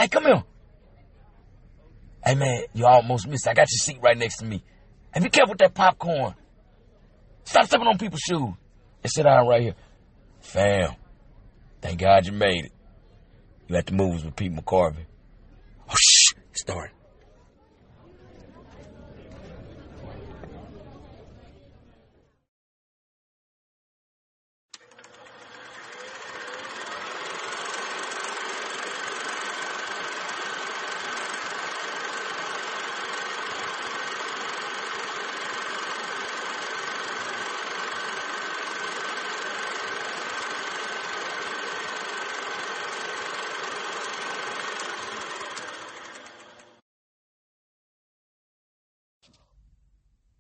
Hey, come here. Hey, man, you almost missed. I got your seat right next to me. Hey, be careful with that popcorn. Stop stepping on people's shoes. And sit down right here. Fam, thank God you made it. You at the movies with Pete McCorvey. Oh, shh. Start.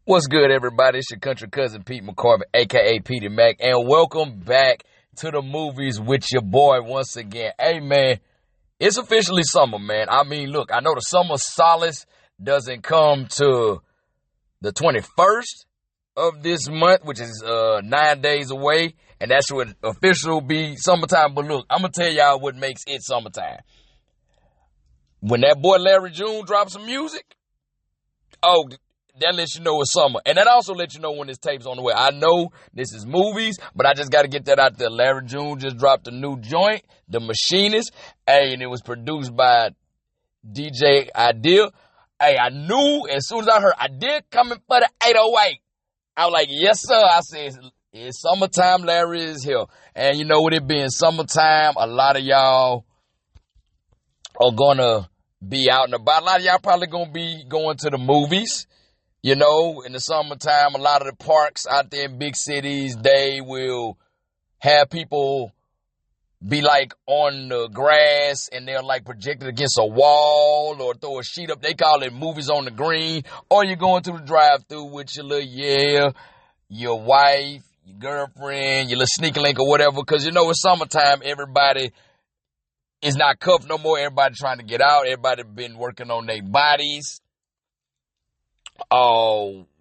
What's good, everybody? It's your country cousin, Pete McCorvey, a.k.a. Petey Mac, and welcome back to the movies with your boy once again. Hey, man, it's officially summer, man. I mean, look, I know the summer solace doesn't come to the 21st of this month, which is 9 days away, and that's when official be summertime. But look, I'm going to tell y'all what makes it summertime. When that boy Larry June drops some music, that lets you know it's summer. And that also lets you know when this tape's on the way. I know this is movies, but I just got to get that out there. Larry June just dropped a new joint, The Machinist. Hey, and it was produced by DJ Idea. Hey, I knew as soon as I heard Idea coming for the 808, I was like, yes, sir. I said, it's summertime, Larry is here. And you know, with it being summertime, a lot of y'all are going to be out and about. A lot of y'all probably going to be going to the movies. You know, in the summertime, a lot of the parks out there in big cities, they will have people be like on the grass and they're like projected against a wall or throw a sheet up. They call it movies on the green. Or you're going to the drive-thru with your little, your wife, your girlfriend, your little sneaker link or whatever. Because, you know, it's summertime, everybody is not cuffed no more. Everybody trying to get out. Everybody been working on their bodies.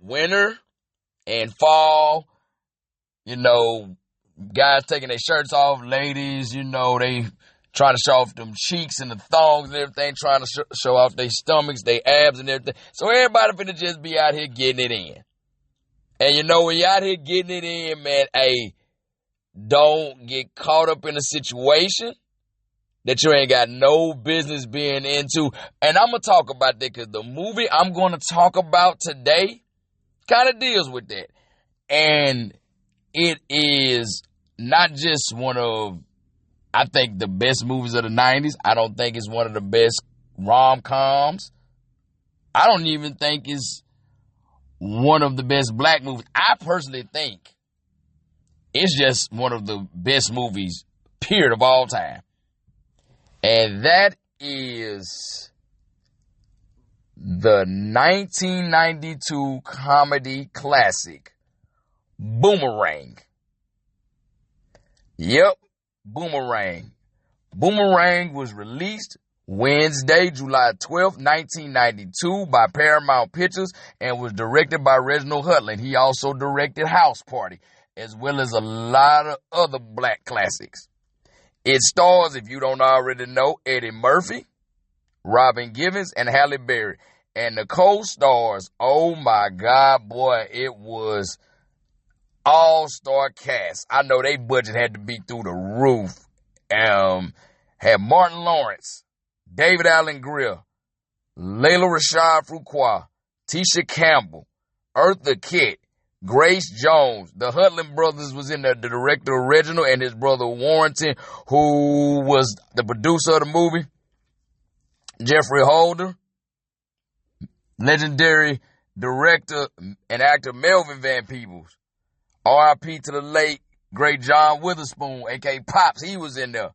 Winter and fall, you know, guys taking their shirts off, ladies, you know, they trying to show off them cheeks and the thongs and everything, trying to show off their stomachs, their abs and everything. So everybody finna just be out here getting it in. And you know, when you're out here getting it in, man, hey, don't get caught up in a situation that you ain't got no business being into. And I'm going to talk about that because the movie I'm going to talk about today kind of deals with that. And it is not just one of, I think, the best movies of the 90s. I don't think it's one of the best rom-coms. I don't even think it's one of the best black movies. I personally think it's just one of the best movies, period, of all time. And that is the 1992 comedy classic, Boomerang. Yep, Boomerang. Boomerang was released Wednesday, July 12th, 1992 by Paramount Pictures and was directed by Reginald Hudlin. He also directed House Party, as well as a lot of other black classics. It stars, if you don't already know, Eddie Murphy, Robin Givens, and Halle Berry. And the co-stars, oh my God, boy, it was all-star cast. I know they budget had to be through the roof. Had Martin Lawrence, David Allen Greer, Layla Rashad Fuqua, Tisha Campbell, Eartha Kitt, Grace Jones. The Hudlin brothers was in there, the director Reginald and his brother Warrington, who was the producer of the movie. Jeffrey Holder, legendary director and actor Melvin Van Peebles. R.I.P. to the late, great John Witherspoon, a.k.a. Pops. He was in there.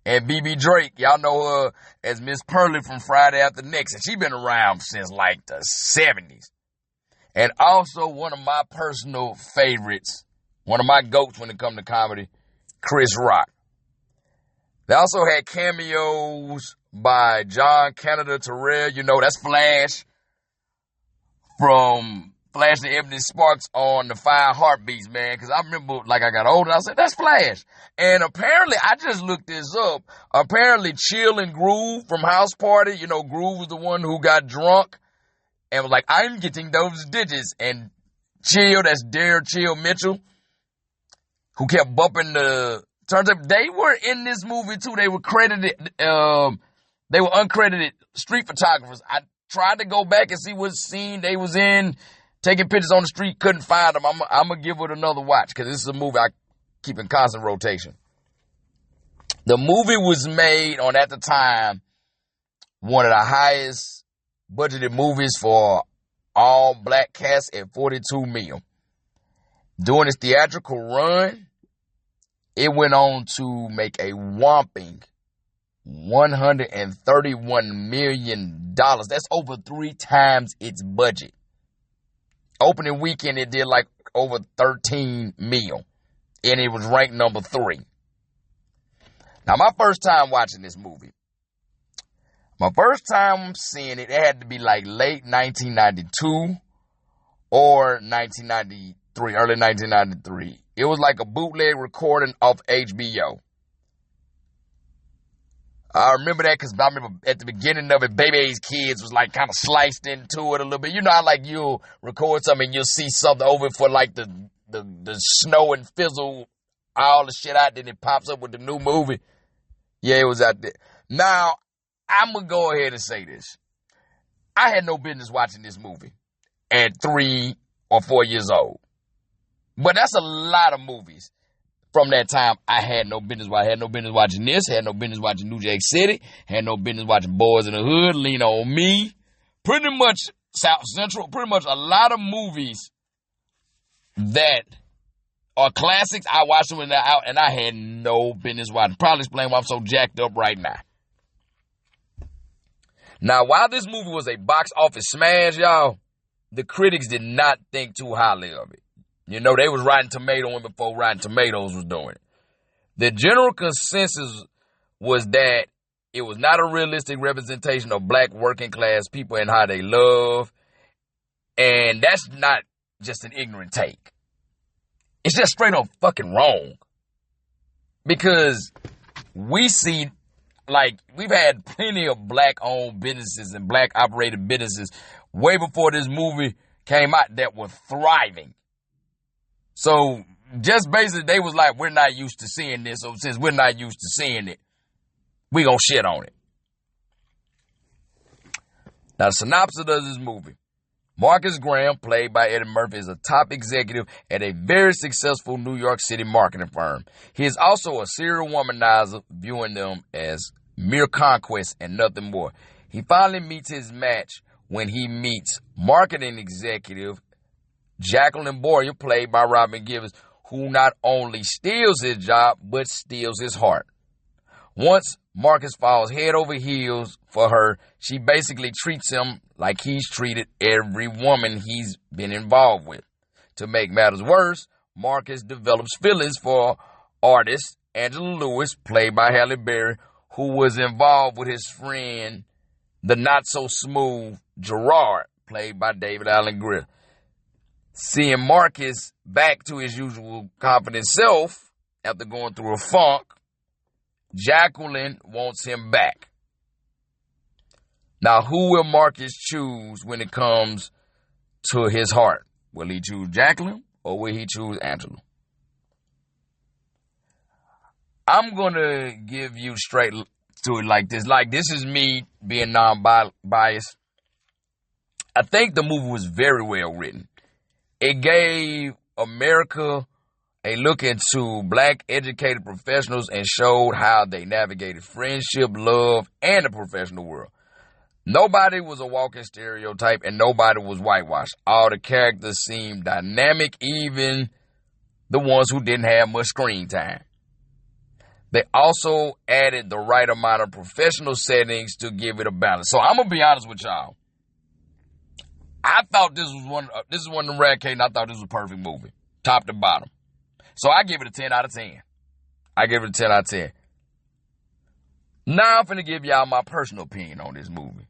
And B.B. Drake, y'all know her as Miss Pearly from Friday After Next. And she been around since like the 70s. And also one of my personal favorites, one of my goats when it comes to comedy, Chris Rock. They also had cameos by John Canada Terrell. You know, that's Flash from Flash and Ebony Sparks on the 5 Heartbeats, man. Because I remember, like, I got older, I said, that's Flash. And apparently, I just looked this up. Apparently, Chill and Groove from House Party, you know, Groove was the one who got drunk and was like, I'm getting those digits. And Chill, that's Dare Chill Mitchell, who kept bumping the turntable. They were in this movie, too. They were credited, they were uncredited street photographers. I tried to go back and see what scene they was in, taking pictures on the street, couldn't find them. I'm going to give it another watch because this is a movie I keep in constant rotation. The movie was made on, at the time, one of the highest budgeted movies for all black cast at $42 million. During its theatrical run, it went on to make a whopping $131 million. That's over 3 times its budget. Opening weekend, it did like over 13 million. And it was ranked number 3. Now, my first time watching this movie, my first time seeing it, it had to be like late 1992 or 1993, early 1993. It was like a bootleg recording of HBO. I remember that because I remember at the beginning of it, Baby's Kids was like kind of sliced into it a little bit. You know how like you'll record something and you'll see something over for like the snow and fizzle, all the shit out, then it pops up with the new movie. Yeah, it was out there. Now, I'm going to go ahead and say this. I had no business watching this movie at 3 or 4 years old. But that's a lot of movies. From that time, I had no business. I had no business watching this. Had no business watching New Jack City. Had no business watching Boys in the Hood, Lean on Me. Pretty much South Central. Pretty much a lot of movies that are classics. I watched them when they're out, and I had no business watching. Probably explain why I'm so jacked up right now. Now, while this movie was a box office smash, y'all, the critics did not think too highly of it. You know, they was Rotten Tomatoes before Rotten Tomatoes was doing it. The general consensus was that it was not a realistic representation of black working class people and how they love. And that's not just an ignorant take. It's just straight up fucking wrong. Because we see, like, we've had plenty of black-owned businesses and black-operated businesses way before this movie came out that were thriving. So, just basically, they was like, we're not used to seeing this, so since we're not used to seeing it, we gonna shit on it. Now, the synopsis of this movie. Marcus Graham, played by Eddie Murphy, is a top executive at a very successful New York City marketing firm. He is also a serial womanizer, viewing them as mere conquest and nothing more. He finally meets his match when he meets marketing executive Jacqueline Boyer, played by Robin Givens, who not only steals his job, but steals his heart. Once Marcus falls head over heels for her, she basically treats him like he's treated every woman he's been involved with. To make matters worse, Marcus develops feelings for artist Angela Lewis, played by Halle Berry, who was involved with his friend, the not-so-smooth Gerard, played by David Allen Greer. Seeing Marcus back to his usual confident self after going through a funk, Jacqueline wants him back. Now, who will Marcus choose when it comes to his heart? Will he choose Jacqueline or will he choose Angela? I'm going to give you straight to it like this. Like, this is me being non-biased. I think the movie was very well written. It gave America a look into black educated professionals and showed how they navigated friendship, love, and the professional world. Nobody was a walking stereotype and nobody was whitewashed. All the characters seemed dynamic, even the ones who didn't have much screen time. They also added the right amount of professional settings to give it a balance. So I'm going to be honest with y'all. I thought this is one of the rare cases. I thought this was a perfect movie, top to bottom. So I give it a 10 out of 10. I give it a 10 out of 10. Now I'm finna give y'all my personal opinion on this movie.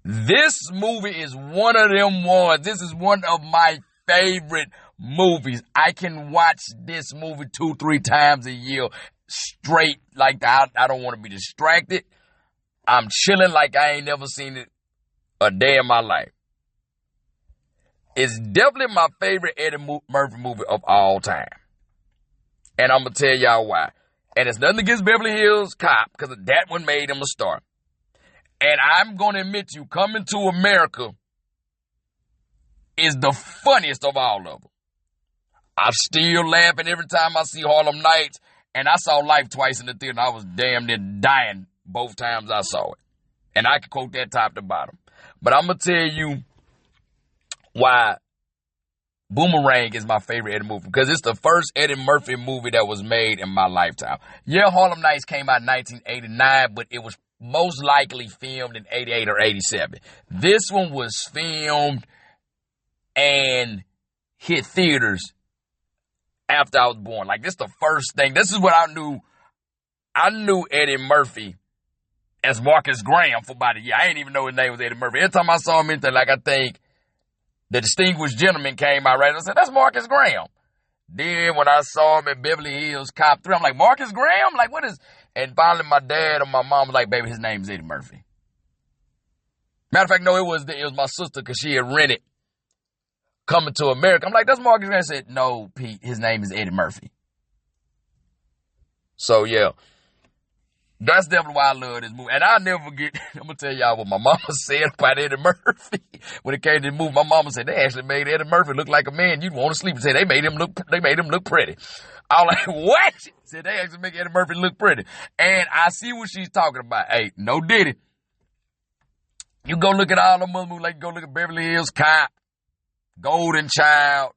This movie is one of them ones. This is one of my favorite movies. I can watch this movie 2-3 times a year straight like that. I don't want to be distracted. I'm chilling like I ain't never seen it a day in my life. It's definitely my favorite Eddie Murphy movie of all time. And I'm going to tell y'all why. And it's nothing against Beverly Hills Cop, because that one made him a star. And I'm going to admit to you, Coming to America is the funniest of all of them. I'm still laughing every time I see Harlem Nights. And I saw Life twice in the theater, and I was damn near dying both times I saw it. And I can quote that top to bottom. But I'm going to tell you why Boomerang is my favorite Eddie movie, because it's the first Eddie Murphy movie that was made in my lifetime. Yeah, Harlem Nights came out in 1989, but it was most likely filmed in 88 or 87. This one was filmed and hit theaters after I was born. Like, this is the first thing. This is what I knew. I knew Eddie Murphy as Marcus Graham for about a year. I didn't even know his name was Eddie Murphy. Every time I saw him, anything, like, I think The Distinguished Gentleman came out right. I said, that's Marcus Graham. Then when I saw him in Beverly Hills Cop 3, I'm like, Marcus Graham? Like, what is... And finally my dad or my mom was like, baby, his name is Eddie Murphy. Matter of fact, no, it was my sister, because she had rented Coming to America. I'm like, that's Marcus Graham. I said, no, Pete, his name is Eddie Murphy. So, yeah. That's definitely why I love this movie. And I'll never forget, I'm going to tell y'all what my mama said about Eddie Murphy. When it came to the movie, my mama said, they actually made Eddie Murphy look like a man you'd want to sleep. And said, they made him look pretty. I was like, what? Said, they actually make Eddie Murphy look pretty. And I see what she's talking about. Hey, no diddy. You go look at all the movies, like go look at Beverly Hills Cop, Golden Child,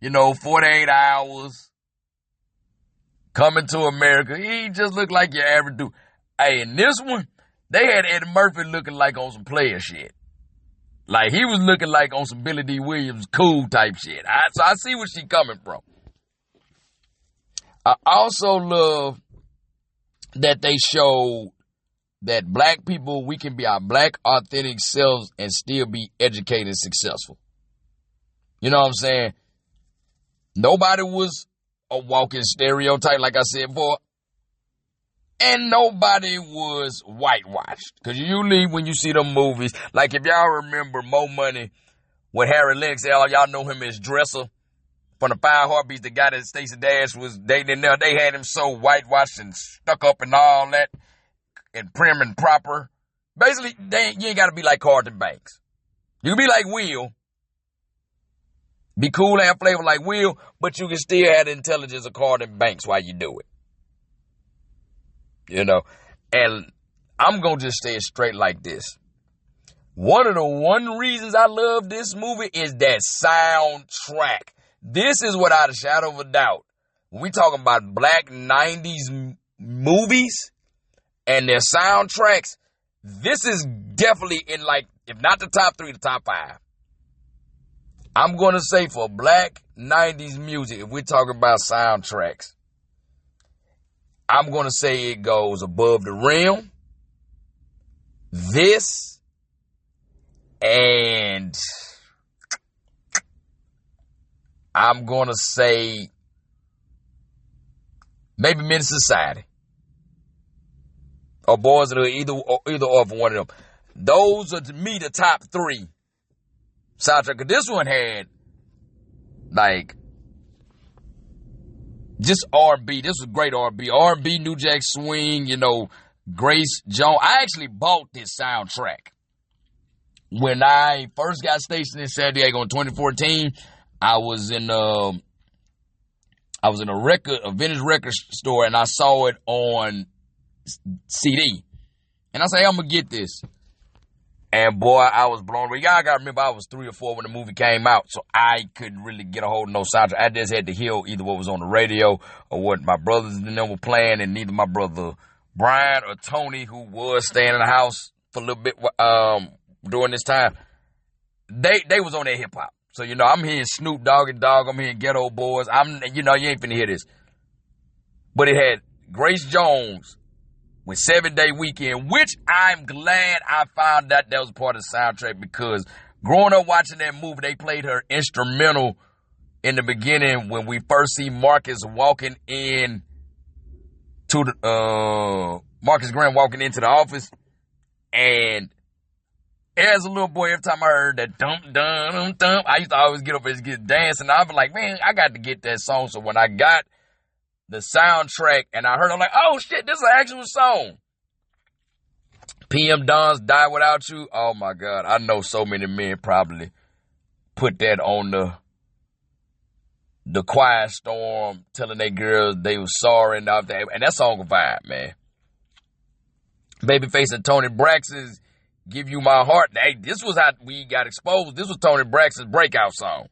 48 Hours, Coming to America. He just looked like your average dude. Hey, in this one, they had Eddie Murphy looking like on some player shit. Like, he was looking like on some Billy D. Williams cool type shit. So I see where she coming from. I also love that they showed that black people, we can be our black, authentic selves and still be educated and successful. You know what I'm saying? Nobody was a walking stereotype, like I said before. And nobody was whitewashed. Because usually when you see them movies, like if y'all remember Mo Money with Harry Lennox, y'all know him as Dresser from the Five Heartbeats, the guy that Stacey Dash was dating. They had him so whitewashed and stuck up and all that, and prim and proper. Basically, you ain't got to be like Carlton Banks. You can be like Will. Be cool and have flavor like Will, but you can still have the intelligence of Carlton Banks while you do it. And I'm going to just say it straight like this. One of the reasons I love this movie is that soundtrack. This is without a shadow of a doubt. When we talking about black 90s movies and their soundtracks, this is definitely in, like, if not the top 3, the top 5. I'm going to say for black 90s music, if we're talking about soundtracks, I'm going to say it goes Above the Rim, this, and I'm going to say maybe Men's Society. Or Boys of the either or for one of them. Those are, to me, the top 3 soundtrack. Cause this one had like just R&B. This was great R&B. R&B, New Jack Swing, Grace Jones. I actually bought this soundtrack when I first got stationed in San Diego in 2014. I was in a vintage record store, and I saw it on CD. And I said, hey, I'm gonna get this. And boy, I was blown away. Y'all gotta remember I was 3 or 4 when the movie came out, so I couldn't really get a hold of no soundtrack. I just had to hear either what was on the radio or what my brothers and them were playing, and neither my brother Brian or Tony, who was staying in the house for a little bit during this time, they was on that hip hop. So, I'm hearing Snoop Dogg and Dogg, I'm hearing Ghetto Boys. You ain't finna hear this. But it had Grace Jones with 7 Day Weekend, which I'm glad I found out that was part of the soundtrack, because growing up watching that movie, they played her instrumental in the beginning when we first see Marcus walking in to the, Marcus Graham walking into the office. And as a little boy, every time I heard that dump, dump, dump, I used to always get up and get dancing. I'd be like, man, I got to get that song. So when I got the soundtrack and I heard it, I'm like, oh shit, this is an actual song. PM Dawn's Die Without You. Oh my God. I know so many men probably put that on the quiet storm, telling their girls they were sorry and all that. And that song a vibe, man. Babyface and Tony Braxton's Give You My Heart. Hey, this was how we got exposed. This was Tony Braxton's breakout song.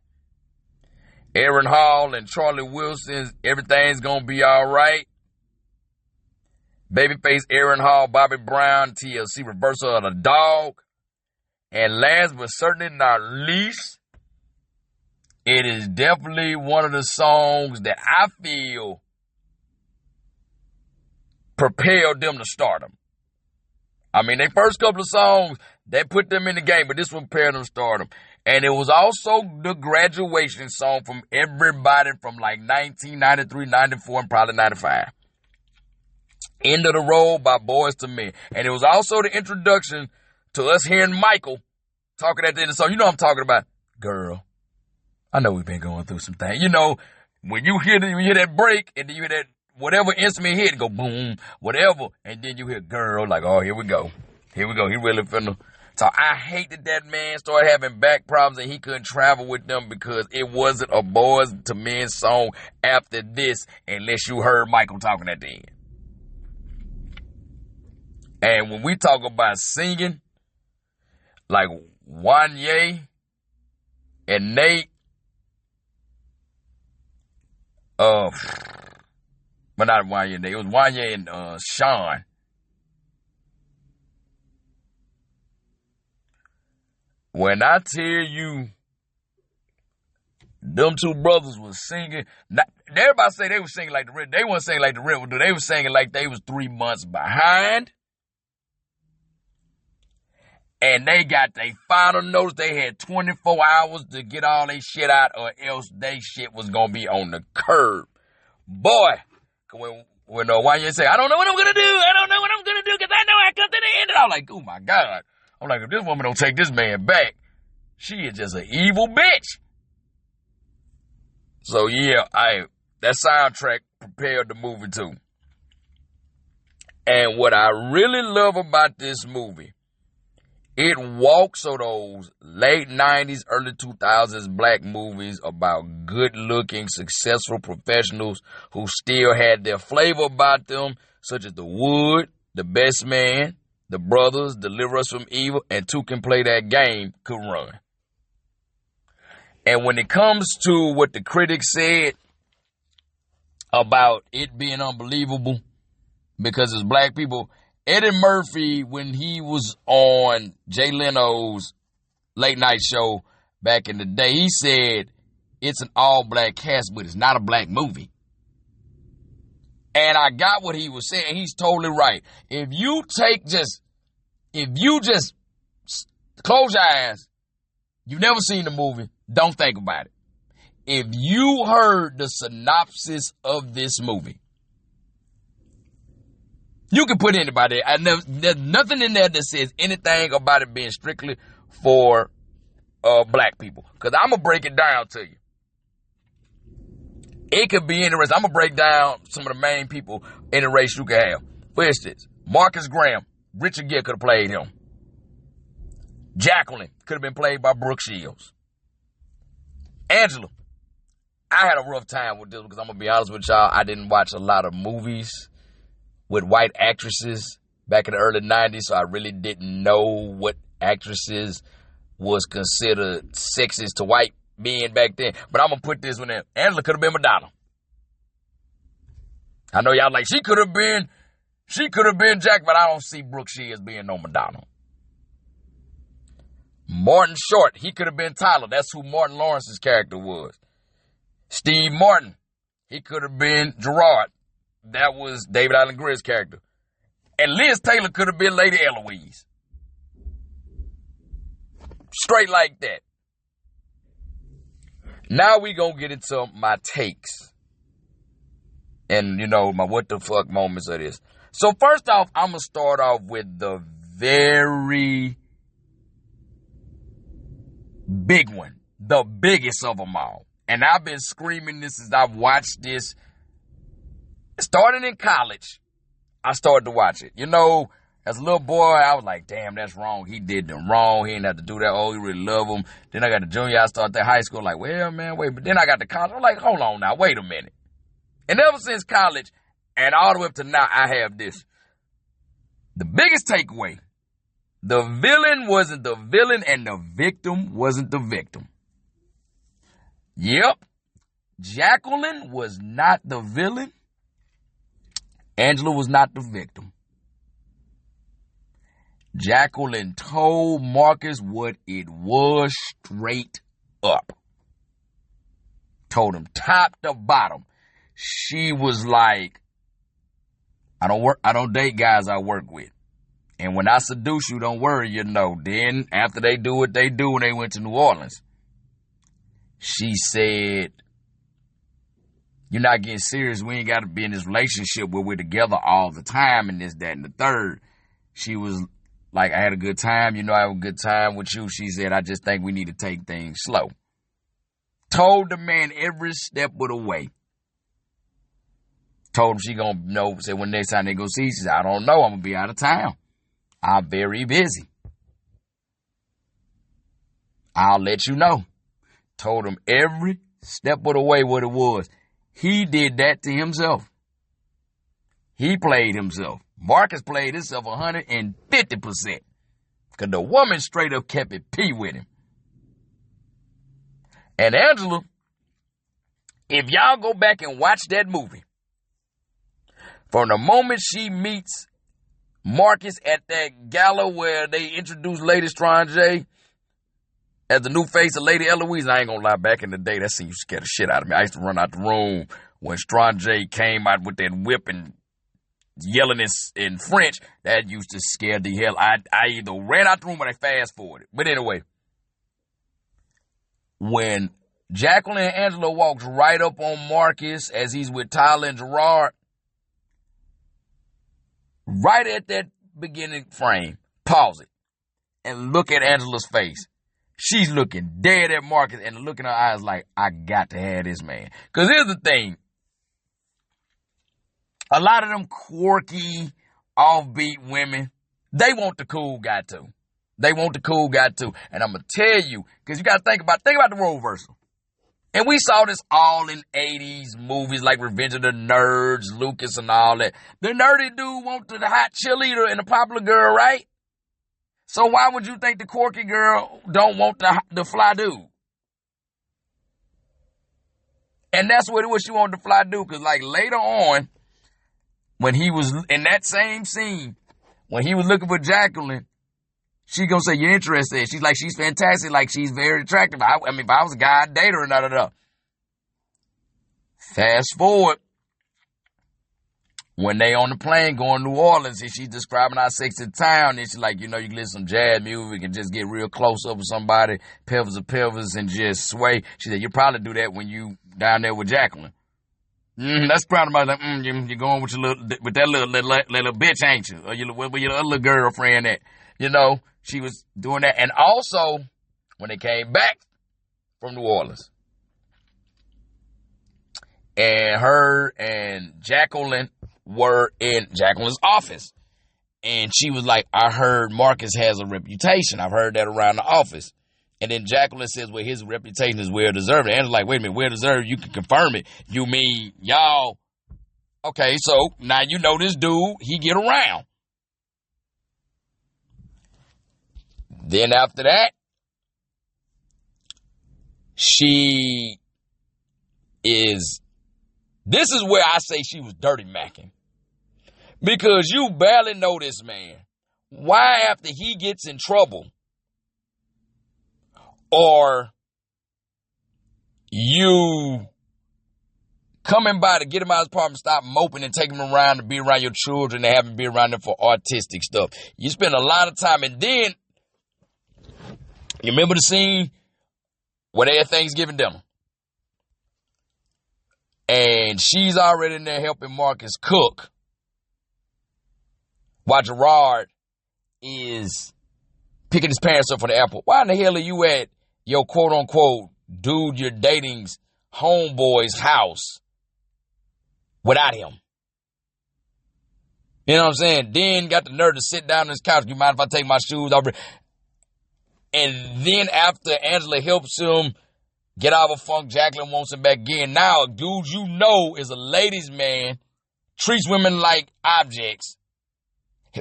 Aaron Hall and Charlie Wilson's Everything's Gonna Be Alright. Babyface, Aaron Hall, Bobby Brown, TLC Reversal of the Dog. And last but certainly not least, it is definitely one of the songs that I feel propelled them to stardom. I mean, their first couple of songs, that put them in the game, but this one prepared them to stardom. And it was also the graduation song from everybody from like 1993, 94, and probably 95. End of the Road by Boyz II Men. And it was also the introduction to us hearing Michael talking at the end of the song. You know what I'm talking about? Girl, I know we've been going through some things. You know, when you hear that break and then you hear that whatever instrument hit, go boom, whatever, and then you hear girl, like, oh, here we go. He really finna. So I hate that man started having back problems and he couldn't travel with them because it wasn't a Boyz II Men song after this, unless you heard Michael talking at the end. And when we talk about singing, like Wanye and Nate, but not Wanye and Nate, it was Wanye and Sean. When I tell you, them two brothers was singing, everybody say they was singing like the Riddle. They weren't singing like the Riddle. They was singing like they was 3 months behind. And they got their final notes. They had 24 hours to get all their shit out, or else they shit was going to be on the curb. Boy, when Wanye say, I don't know what I'm going to do. I don't know what I'm going to do because I know I come to the end. And I'm like, oh, my God. I'm like, if this woman don't take this man back, she is just an evil bitch. So, yeah, that soundtrack prepared the movie, too. And what I really love about this movie, it walks of those late 90s, early 2000s black movies about good-looking, successful professionals who still had their flavor about them, such as The Wood, The Best Man, The Brothers, Deliver Us from Evil, and Two Can Play That Game, Could Run. And when it comes to what the critics said about it being unbelievable because it's black people, Eddie Murphy, when he was on Jay Leno's late night show back in the day, he said it's an all-black cast, but it's not a black movie. And I got what he was saying. He's totally right. If you just close your eyes, you've never seen the movie, don't think about it. If you heard the synopsis of this movie, you can put anybody. There's nothing in there that says anything about it being strictly for black people. Because I'm going to break it down to you. It could be any race. I'm going to break down some of the main people in the race you can have. For instance, Marcus Graham, Richard Gere could have played him. Jacqueline could have been played by Brooke Shields. Angela, I had a rough time with this because I'm going to be honest with y'all. I didn't watch a lot of movies with white actresses back in the early 90s, so I really didn't know what actresses was considered sexist to white men back then. But I'm going to put this one in. Angela could have been Madonna. I know y'all like, she could have been Jack, but I don't see Brooke Shields being no Madonna. Martin Short, he could have been Tyler. That's who Martin Lawrence's character was. Steve Martin, he could have been Gerard. That was David Allen Grier's character. And Liz Taylor could have been Lady Eloise. Straight like that. Now we gonna get into my takes. And, my what the fuck moments of this. So first off, I'm gonna start off with the very big one. The biggest of them all. And I've been screaming this as I've watched this. Starting in college, I started to watch it. As a little boy, I was like, damn, that's wrong. He did them wrong. He didn't have to do that. Oh, he really love him. Then I got to junior. I started at high school. Like, well, man, wait. But then I got to college. I'm like, hold on now. Wait a minute. And ever since college and all the way up to now, I have this. The biggest takeaway. The villain wasn't the villain and the victim wasn't the victim. Yep. Jacqueline was not the villain. Angela was not the victim. Jacqueline told Marcus what it was straight up. Told him top to bottom. She was like, I don't date guys I work with. And when I seduce you, don't worry, Then after they do what they do when they went to New Orleans, she said, you're not getting serious. We ain't got to be in this relationship where we're together all the time and this, that, and the third. She was like, I had a good time. I have a good time with you. She said, I just think we need to take things slow. Told the man every step of the way. Told him she gonna know, said when next time they go see, she said, I don't know. I'm gonna be out of town. I'm very busy. I'll let you know. Told him every step of the way what it was. He did that to himself. He played himself. Marcus played himself 150%. Because the woman straight up kept it P with him. And Angela, if y'all go back and watch that movie, from the moment she meets Marcus at that gala where they introduced Lady Strange as the new face of Lady Eloise, I ain't gonna lie, back in the day, that scene used to scare the shit out of me. I used to run out the room when Strange came out with that whip and yelling in French. That used to scare the hell. I either ran out the room or I fast forwarded. But anyway, when Jacqueline and Angela walks right up on Marcus as he's with Tyler and Gerard, right at that beginning frame, pause it and look at Angela's face. She's looking dead at Marcus and the look in her eyes like, I got to have this man. Because here's the thing. A lot of them quirky, offbeat women, they want the cool guy too. They want the cool guy too. And I'm going to tell you, because you got to think about the role reversal. And we saw this all in 80s movies like Revenge of the Nerds, Lucas and all that. The nerdy dude wants the hot cheerleader and the popular girl, right? So why would you think the quirky girl don't want the fly dude? And that's what she wanted the fly dude. Because like later on, when he was in that same scene, when he was looking for Jacqueline, she gonna say, you're interested. She's like, she's fantastic. Like, she's very attractive. I mean, if I was a guy, I'd date her and da. Fast forward. When they on the plane going to New Orleans, and she's describing how sexy town, and she's like, you can listen to some jazz music and just get real close up with somebody, pelvis to pelvis, and just sway. She said, you probably do that when you down there with Jacqueline. That's probably about like, you're going with that little bitch, ain't you? Or with your other little girlfriend that, she was doing that. And also, when they came back from New Orleans, and her and Jacqueline were in Jacqueline's office. And she was like, I heard Marcus has a reputation. I've heard that around the office. And then Jacqueline says, well, his reputation is well deserved. And Angela's like, wait a minute, well deserved? You can confirm it. You mean y'all? Okay, so now you know this dude, he get around. Then after that, this is where I say she was dirty macking. Because you barely know this man. Why after he gets in trouble, or you coming by to get him out of his apartment, stop moping and take him around to be around your children and have him be around them for artistic stuff. You spend a lot of time, and then you remember the scene where they had Thanksgiving dinner. And she's already in there helping Marcus cook while Gerard is picking his parents up from the airport. Why in the hell are you at your quote-unquote dude you're dating's homeboy's house without him? You know what I'm saying? Then got the nerve to sit down on his couch. You mind if I take my shoes off? And then after Angela helps him get out of a funk, Jacqueline wants him back in. Now a dude you know is a ladies' man, treats women like objects,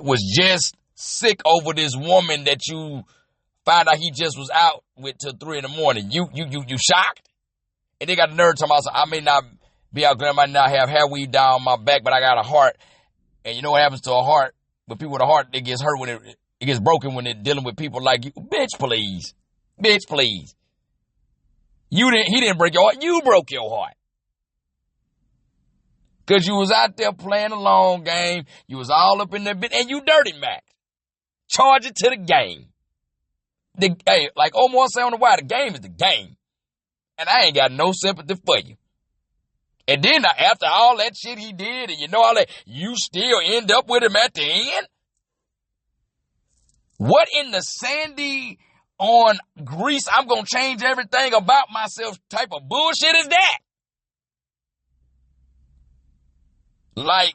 was just sick over this woman that you find out he just was out with till 3 in the morning. You shocked? And they got the nerve talking about, I may not be out there, I might not have hair weave down my back, but I got a heart. And you know what happens to a heart? With people with a heart, it gets hurt when it gets broken when they're dealing with people like you. Bitch, please. Bitch, please. He didn't break your heart. You broke your heart. Because you was out there playing a long game. You was all up in there, and you dirty Mac. Charge it to the game. Hey, like Omar say on the wire, the game is the game. And I ain't got no sympathy for you. And then after all that shit he did, and you know all that, you still end up with him at the end? What in the Sandy on Grease, I'm going to change everything about myself type of bullshit is that? Like,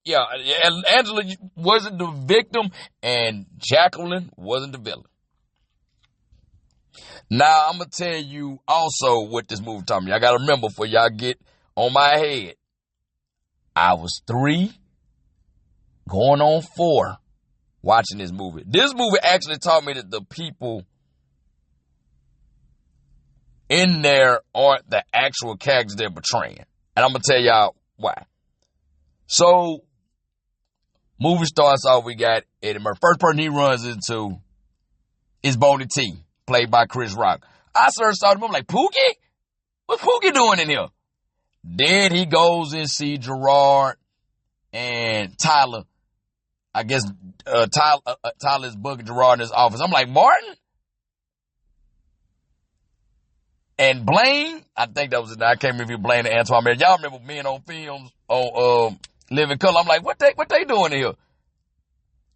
Angela wasn't the victim and Jacqueline wasn't the villain. Now, I'm going to tell you also what this movie taught me. I got to remember before y'all get on my head. I was 3, going on 4, watching this movie. This movie actually taught me that the people in there aren't the actual characters they're portraying. And I'm going to tell y'all why. So, movie starts off, we got Eddie Murphy. First person he runs into is Boney T, played by Chris Rock. I searched out the movie like, Pookie? What's Pookie doing in here? Then he goes and see Gerard and Tyler. I guess Tyler's bugging Gerard in his office. I'm like, Martin? And Blaine? I think that was it. I can't remember if Blaine and Antoine Mary. Y'all remember men on films on Living Color. I'm like, what they doing in here?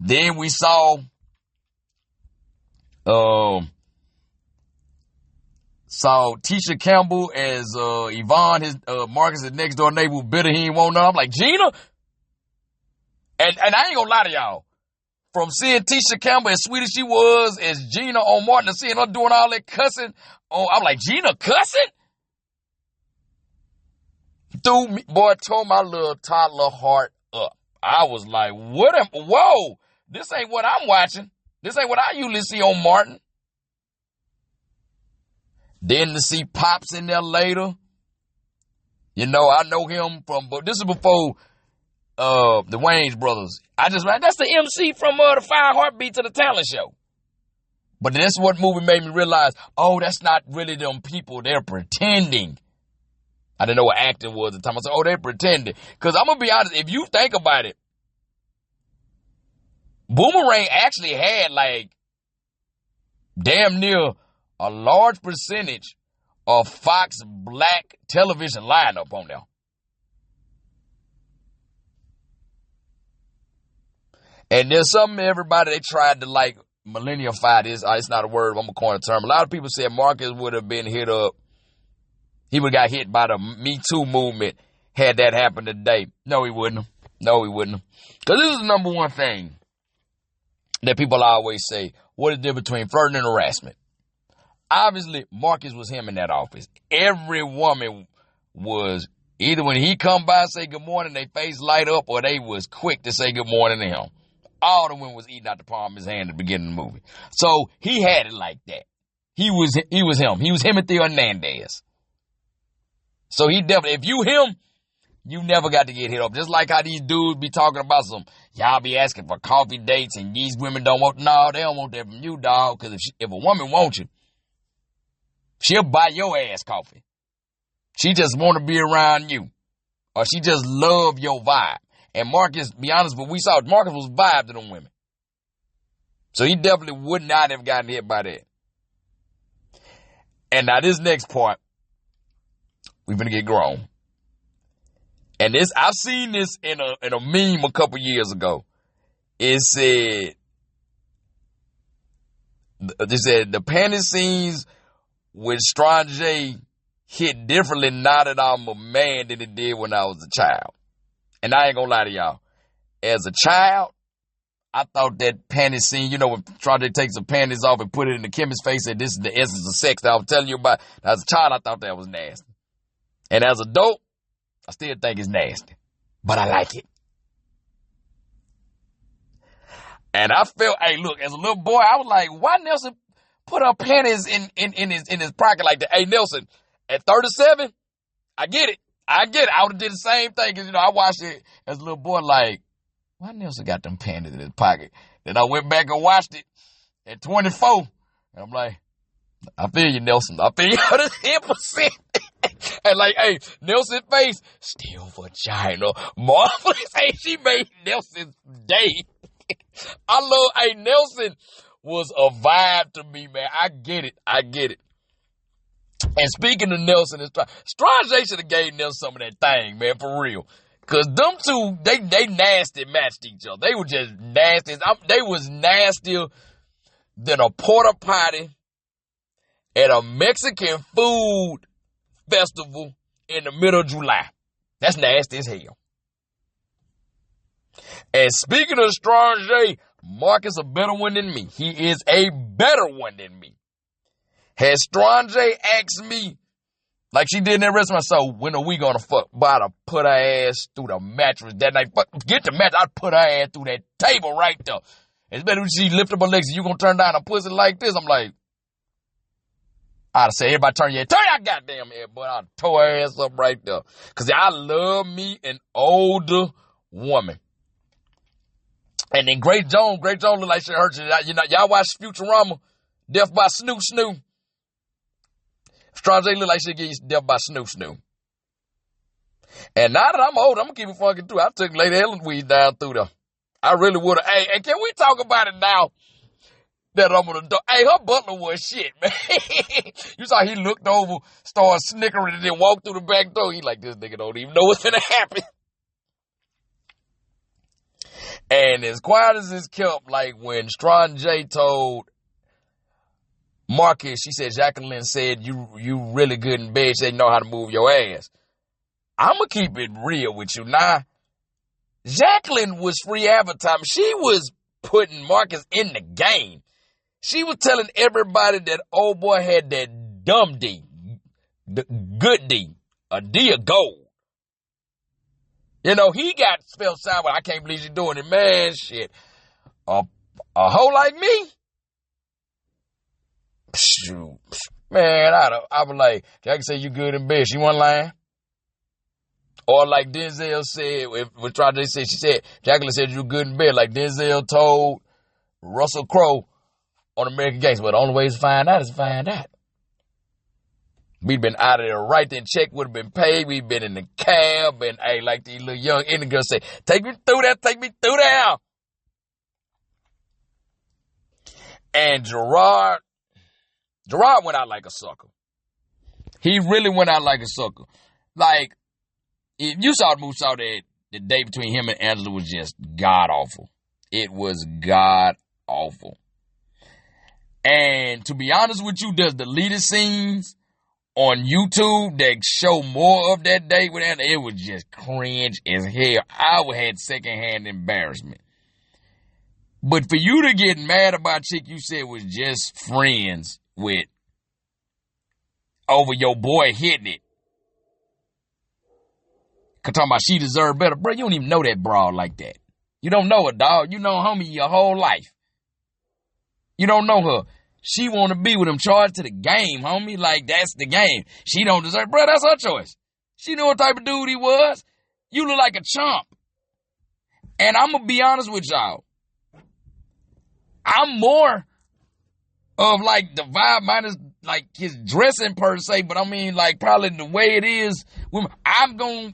Then we saw Tisha Campbell as Yvonne, his Marcus' next door neighbor who bitter he ain't want none. I'm like, Gina? And I ain't gonna lie to y'all. From seeing Tisha Campbell as sweet as she was as Gina on Martin and seeing her doing all that cussing, I'm like, Gina cussing? Tore my little toddler heart up. I was like, whoa, this ain't what I'm watching. This ain't what I usually see on Martin. Then to see Pops in there later. You know, I know him but this is before the Wayans brothers. That's the MC from the 5 Heartbeats of the Talent Show. But that's what movie made me realize, that's not really them people. They're pretending. I didn't know what acting was at the time. I said, they're pretending. Because I'm going to be honest, if you think about it, Boomerang actually had like damn near a large percentage of Fox black television lineup on there. And there's something everybody, they tried to like millenniify this. It's not a word, I'm going to coin a term. A lot of people said Marcus would have been hit up. He would have got hit by the Me Too movement had that happened today. No, he wouldn't. Because this is the number one thing that people always say. What is the difference between flirting and harassment? Obviously, Marcus was him in that office. Every woman was, either when he come by and say good morning, they face light up, or they was quick to say good morning to him. All the women was eating out the palm of his hand at the beginning of the movie. So he had it like that. He was him. He was Timothy Hernandez. So he definitely, if you him, you never got to get hit up. Just like how these dudes be talking about y'all be asking for coffee dates and these women don't want, no, they don't want that from you, dog. Because if a woman wants you, she'll buy your ass coffee. She just want to be around you. Or she just love your vibe. And Marcus, be honest, what we saw, Marcus was vibe to them women. So he definitely would not have gotten hit by that. And now this next part, we're going to get grown. And this, I've seen this in a meme a couple years ago. It said, the panty scenes with Strange hit differently now that I'm a man than it did when I was a child. And I ain't gonna lie to y'all. As a child, I thought that panty scene, you know, when Strange takes the panties off and put it in the chemist's face and this is the essence of sex that I was telling you about. As a child, I thought that was nasty. And as an adult, I still think it's nasty. But I like it. And I felt, hey, look, as a little boy, I was like, why Nelson put her panties in his pocket like that? Hey, Nelson, at 37, I get it. I would have did the same thing. Cause, you know, I watched it as a little boy like, why Nelson got them panties in his pocket? Then I went back and watched it at 24. And I'm like, I feel you, Nelson. I feel you 110%. And like, hey, Nelson's face, still vagina. Marvelous. Hey, she made Nelson's day. Hey, Nelson was a vibe to me, man. I get it. And speaking of Nelson and Strange should have gave Nelson some of that thing, man, for real. Cause them two, they nasty matched each other. They were just nasty. They was nastier than a porta potty at a Mexican food festival in the middle of July. That's nasty as hell. And speaking of Strange, Marcus a better one than me. He is a better one than me. Had Strange asked me, like she did in that restaurant, so when are we gonna fuck? But I'd put her ass through the mattress that night. Get the mattress, I'd put her ass through that table right there. Especially when she lift up her legs and you gonna turn down a pussy like this. I'm like, I'd say, everybody turn your goddamn head, but I'd toe her ass up right there. Cause I love me an older woman. And then Great Jones look like she hurt you. You know, y'all watch Futurama, Death by Snoop Snoop. Strange look like she get Death by Snoop Snoop. And now that I'm old, I'm gonna keep it funky too. I took Lady Ellen weed down through there. I really would have. Hey, can we talk about it now that I'm gonna do? Hey, her butler was shit, man. You saw he looked over, started snickering, and then walked through the back door. He like, this nigga don't even know what's gonna happen. And as quiet as it's kept, like when Strange told Marcus, she said, Jacqueline said, you really good in bed. She said, you know how to move your ass. I'm going to keep it real with you. Now, Jacqueline was free advertising. She was putting Marcus in the game. She was telling everybody that old boy had that dumb D, the good D, a D of gold. You know, he got spelled sideways. I can't believe she's doing it. Man, shit. A hoe like me? Shoot. Man, I was like, Jackie said you good in bed. She wasn't lying. Or like Denzel said, when Traje said, she said, Jacqueline said you good in bed. Like Denzel told Russell Crowe on American Gangster. But the only way to find out is to find out. We'd been out of there right then. Check would have been paid. We'd been in the cab. And hey, like these little young Indian girls say, take me through that. Take me through there. And Gerard went out like a sucker. He really went out like a sucker. Like, if you saw the movie, saw that the date between him and Angela was just god-awful. It was god-awful. And to be honest with you, there's deleted scenes on YouTube that show more of that date with Angela. It was just cringe as hell. I had secondhand embarrassment. But for you to get mad about a chick you said was just friends with over your boy hitting it. Cause talking about she deserved better. Bro, you don't even know that broad like that. You don't know her, dog. You know homie your whole life. You don't know her. She want to be with him, charged to the game, homie. Like, that's the game. She don't deserve, bro, that's her choice. She knew what type of dude he was. You look like a chump. And I'm going to be honest with y'all. I'm more of like the vibe minus like his dressing per se, but I mean like probably the way it is. I'm gonna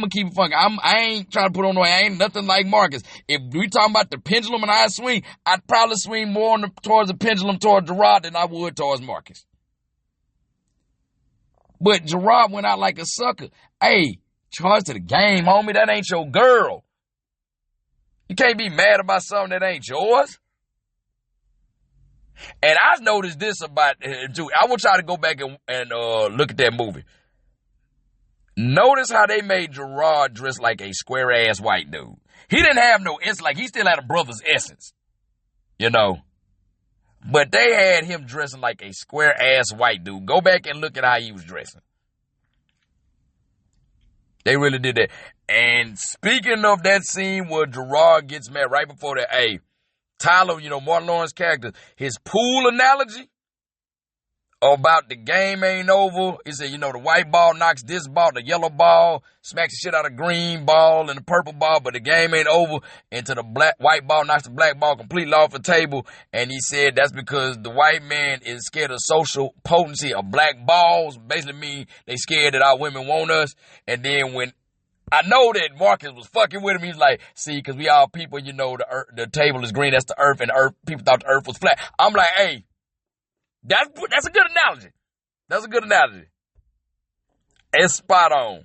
keep it funky. I ain't trying to put on no. I ain't nothing like Marcus. If we talking about the pendulum and I swing, I'd probably swing more towards the pendulum towards Gerard than I would towards Marcus. But Gerard went out like a sucker. Hey, charge to the game, homie. That ain't your girl. You can't be mad about something that ain't yours. And I've noticed this about too. I want y'all to go back and look at that movie. Notice how they made Gerard dress like a square ass white dude. He didn't have no essence, like he still had a brother's essence, you know. But they had him dressing like a square ass white dude. Go back and look at how he was dressing. They really did that. And speaking of that scene where Gerard gets mad right before that, hey, Tyler, you know, Martin Lawrence's character, his pool analogy about the game ain't over. He said, you know, the white ball knocks this ball, the yellow ball smacks the shit out of green ball and the purple ball, but the game ain't over until the white ball knocks the black ball completely off the table. And he said that's because the white man is scared of social potency of black balls. Basically mean they scared that our women want us. And then when I know that Marcus was fucking with him. He's like, see, because we all people, you know, the table is green. That's the earth, and the earth, people thought the earth was flat. I'm like, hey, that's a good analogy. That's a good analogy. It's spot on.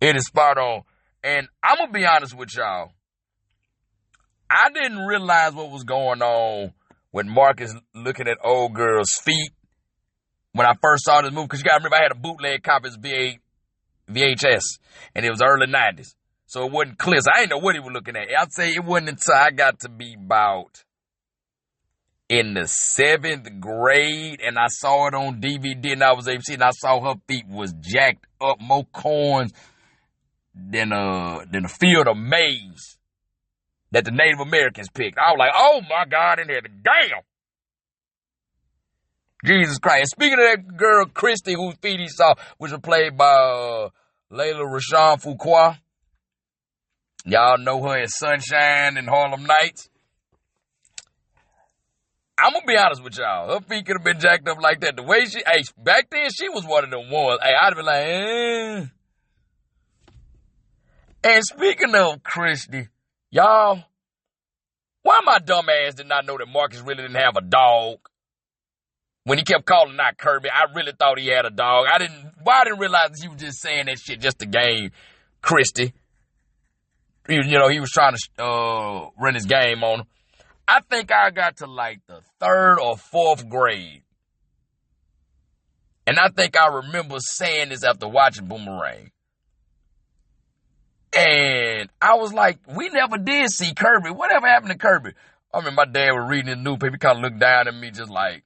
It is spot on. And I'm going to be honest with y'all. I didn't realize what was going on with Marcus looking at old girl's feet when I first saw this movie. Because you got to remember, I had a bootleg copy of VHS, and it was early 90s. So it wasn't clear. So I didn't know what he was looking at. I'd say it wasn't until I got to be about in the 7th grade, and I saw it on DVD, and I was able to see it, and I saw her feet was jacked up, more corns than a field of maize that the Native Americans picked. I was like, oh my God in heaven, damn. Jesus Christ. Speaking of that girl, Christy, whose feet he saw, which was played by Layla Rashawn Fuqua. Y'all know her as Sunshine and Harlem Nights. I'm going to be honest with y'all. Her feet could have been jacked up like that. The way back then, she was one of them ones. Hey, I'd have been like, eh. And speaking of Christy, y'all, why my dumb ass did not know that Marcus really didn't have a dog? When he kept calling out Kirby, I really thought he had a dog. I didn't realize he was just saying that shit just to game Christy. He was trying to run his game on him. I think I got to like the 3rd or 4th grade. And I think I remember saying this after watching Boomerang. And I was like, we never did see Kirby. Whatever happened to Kirby? I mean, my dad was reading the newspaper. He kind of looked down at me just like,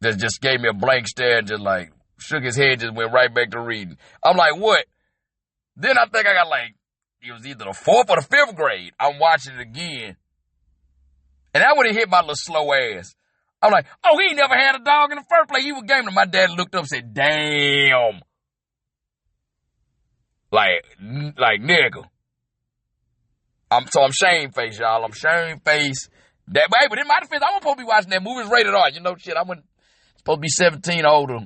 just gave me a blank stare and just like shook his head, just went right back to reading. I'm like, what? Then I think I got like, it was either the 4th or the 5th grade. I'm watching it again. And that would have hit my little slow ass. I'm like, oh, he ain't never had a dog in the first place. He was gaming. My dad looked up and said, damn. Like nigga. I'm shamefaced, y'all. I'm shamefaced. But in my defense, I wasn't supposed to be watching that movie. It's rated R. You know, shit, I wasn't supposed to be 17 or older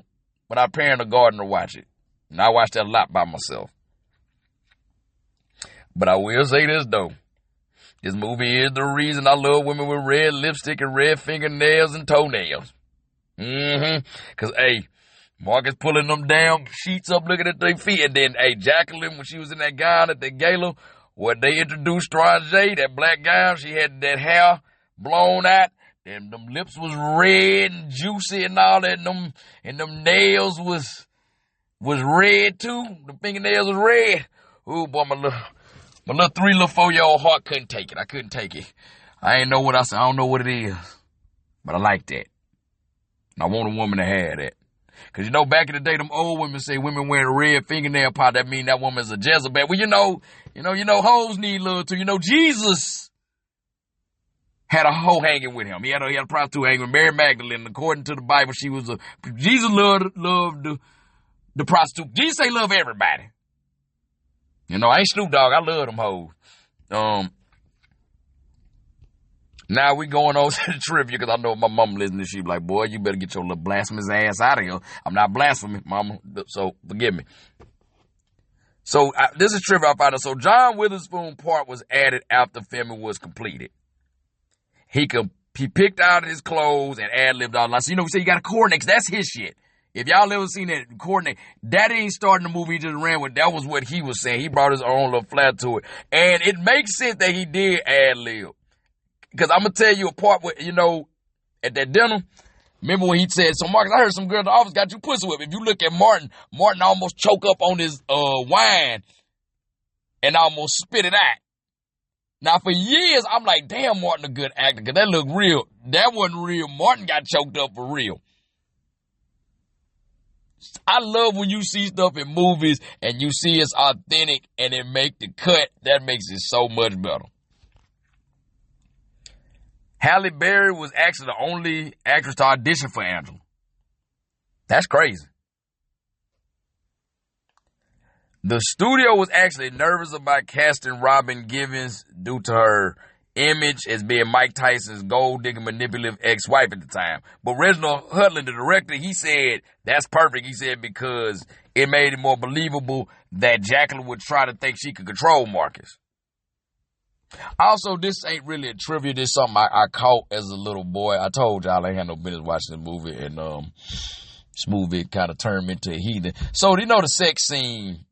when our parent or gardener watch it. And I watched that a lot by myself. But I will say this, though. This movie is the reason I love women with red lipstick and red fingernails and toenails. Because, hey, Marcus pulling them damn sheets up looking at their feet. And then, hey, Jacqueline, when she was in that gown at the gala, where they introduced Strange, that black gown, she had that hair blown out. And them lips was red and juicy and all that. And them nails was red, too. The fingernails was red. Ooh, boy, my little 4-year-old heart couldn't take it. I couldn't take it. I ain't know what I said. I don't know what it is. But I like that. And I want a woman to have that. Because, back in the day, them old women say women wearing a red fingernail polish, that mean that woman's a Jezebel. Well, hoes need love too. Jesus had a hoe hanging with him. He had a prostitute hanging with Mary Magdalene. According to the Bible, Jesus loved the prostitute. Jesus say love everybody. I ain't Snoop Dogg. I love them hoes. Now we going on to the trivia because I know my mom listening. She be like, boy, you better get your little blasphemous ass out of here. I'm not blaspheming, mama, so forgive me. So this is trivia I found out. So John Witherspoon part was added after filming was completed. He picked out his clothes and ad-libbed all. So, you know, so you got to coordinate. That's his shit. If y'all ever seen that coordinate, that ain't starting the movie he just ran with. That was what he was saying. He brought his own little flair to it. And it makes sense that he did ad-lib. Because I'm going to tell you a part where, you know, at that dinner, remember when he said, so Marcus, I heard some girl in the office got you pussy whipped. If you look at Martin almost choke up on his wine and almost spit it out. Now, for years, I'm like, damn, Martin a good actor, because that looked real. That wasn't real. Martin got choked up for real. I love when you see stuff in movies and you see it's authentic and it make the cut. That makes it so much better. Halle Berry was actually the only actress to audition for Angela. That's crazy. The studio was actually nervous about casting Robin Givens due to her image as being Mike Tyson's gold-digging manipulative ex-wife at the time. But Reginald Hudlin, the director, he said, that's perfect. He said because it made it more believable that Jacqueline would try to think she could control Marcus. Also, this ain't really a trivia. This is something I caught as a little boy. I told y'all I ain't had no business watching the movie, and this movie kind of turned me into a heathen. So, you know the sex scene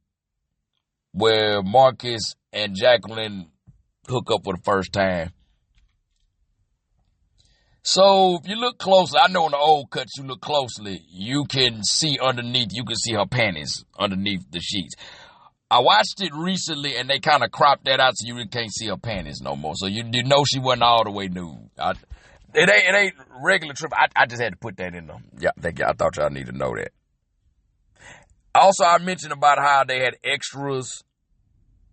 where Marcus and Jacqueline hook up for the first time. So if you look closely, I know in the old cuts you look closely, you can see underneath, you can see her panties underneath the sheets. I watched it recently and they kind of cropped that out so you really can't see her panties no more. So you know she wasn't all the way nude. It ain't regular trip. I just had to put that in there. Yeah, I thought y'all need to know that. Also, I mentioned about how they had extras,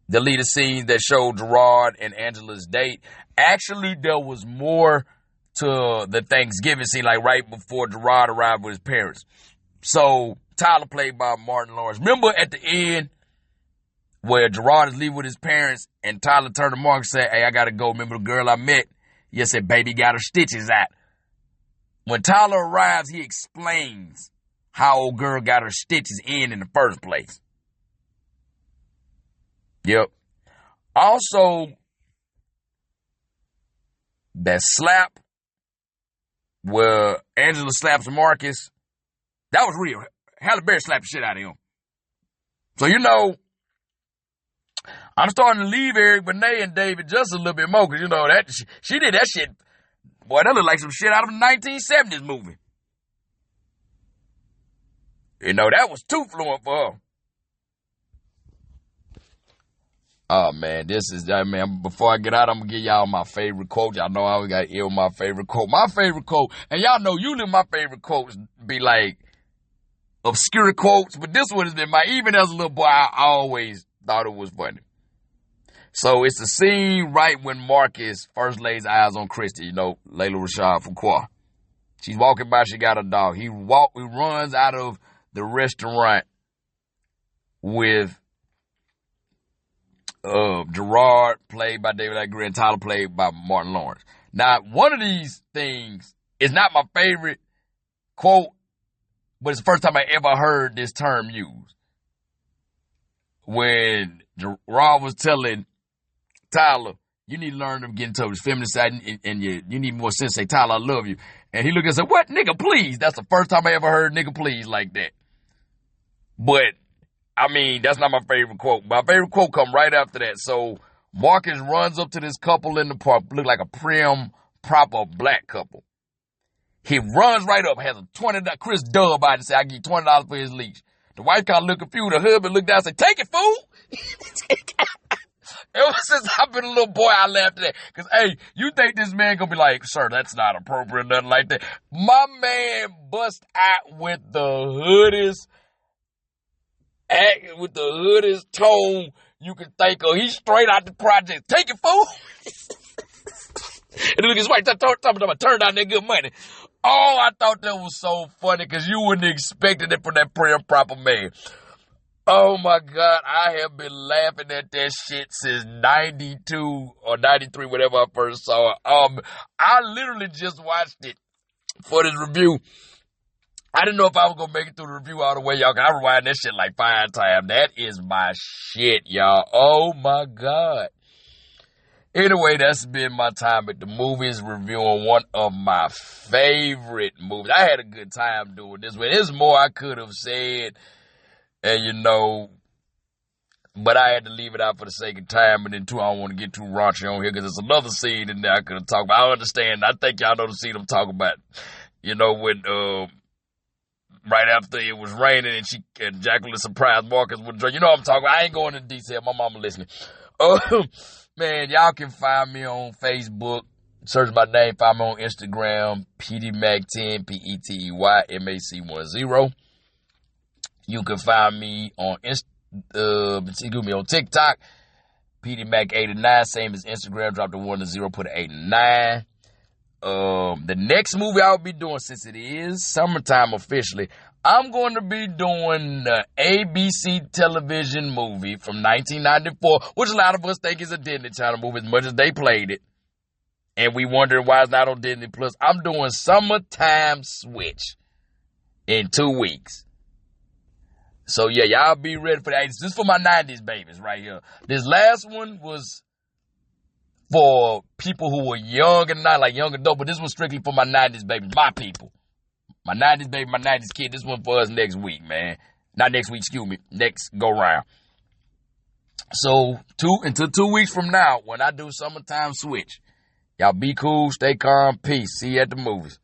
deleted scenes that showed Gerard and Angela's date. Actually, there was more to the Thanksgiving scene, like right before Gerard arrived with his parents. So, Tyler, played by Martin Lawrence. Remember at the end where Gerard is leaving with his parents and Tyler turned to Mark and said, hey, I got to go. Remember the girl I met? You said, baby got her stitches out. When Tyler arrives, he explains how old girl got her stitches in the first place. Yep. Also, that slap where Angela slaps Marcus, that was real. Halle Berry slapped the shit out of him. So, you know, I'm starting to leave Eric Benet and David just a little bit more because, you know, that she did that shit. Boy, that looked like some shit out of a 1970s movie. You know, that was too fluent for her. Oh, man, before I get out, I'm going to give y'all my favorite quote. Y'all know I always got to ill my favorite quote. My favorite quote, and y'all know usually my favorite quotes be like obscure quotes, but this one has been even as a little boy, I always thought it was funny. So it's the scene right when Marcus first lays eyes on Christy, you know, Layla Rashad Fuqua. She's walking by, she got a dog. He runs out of the restaurant with Gerard, played by David Agri, and Tyler, played by Martin Lawrence. Now, one of these things is not my favorite quote, but it's the first time I ever heard this term used. When Gerard was telling Tyler, you need to learn to get into his feminine side, and you need more sense. Say, Tyler, I love you. And he looked and said, what? Nigga, please. That's the first time I ever heard nigga, please like that. But, I mean, that's not my favorite quote. My favorite quote come right after that. So, Marcus runs up to this couple in the park, look like a prim, proper black couple. He runs right up, has a $20, Chris Dubb out and say, I give you $20 for his leash. The wife kind of looked confused. The husband looked down and said, take it, fool. Ever since I've been a little boy, I laughed at that. Because, hey, you think this man going to be like, sir, that's not appropriate, nothing like that. My man bust out with the hoodest tone you can think of. He's straight out the project. Take it, fool. And look, his wife talking about turn down that good money. Oh, I thought that was so funny because you wouldn't expect it from that prim, proper man. Oh my God, I have been laughing at that shit since 92 or 93, whenever I first saw it. I literally just watched it for this review. I didn't know if I was gonna make it through the review all the way, y'all. 'Cause I rewind that shit like 5 times. That is my shit, y'all. Oh my God. Anyway, that's been my time at the movies, reviewing one of my favorite movies. I had a good time doing this one. There's more I could have said, and but I had to leave it out for the sake of time. And then, too, I don't want to get too raunchy on here because there's another scene in there I could have talked about. I understand. I think y'all know the scene I'm talking about. When right after it was raining and Jacqueline surprised Marcus with a drink. You know what I'm talking about. I ain't going into detail. My mama listening. Man, y'all can find me on Facebook. Search my name. Find me on Instagram. PeteyMac10, PeteyMac10. You can find me on on TikTok. PeteyMac89, same as Instagram. Drop the 1 to 0, put an 8 and 9. The next movie I'll be doing, since it is summertime officially, I'm going to be doing the ABC television movie from 1994, which a lot of us think is a Disney Channel movie as much as they played it. And we wonder why it's not on Disney Plus. I'm doing Summertime Switch in 2 weeks. So, yeah, y'all be ready for that. This is for my 90s babies right here. This last one was for people who were young and not like young adult, but this was strictly for my 90s babies, my people. My 90s baby, my 90s kid. This one for us next week, man. Not next week, excuse me. Next go round. So, until 2 weeks from now, when I do Summertime Switch, y'all be cool, stay calm, peace. See you at the movies.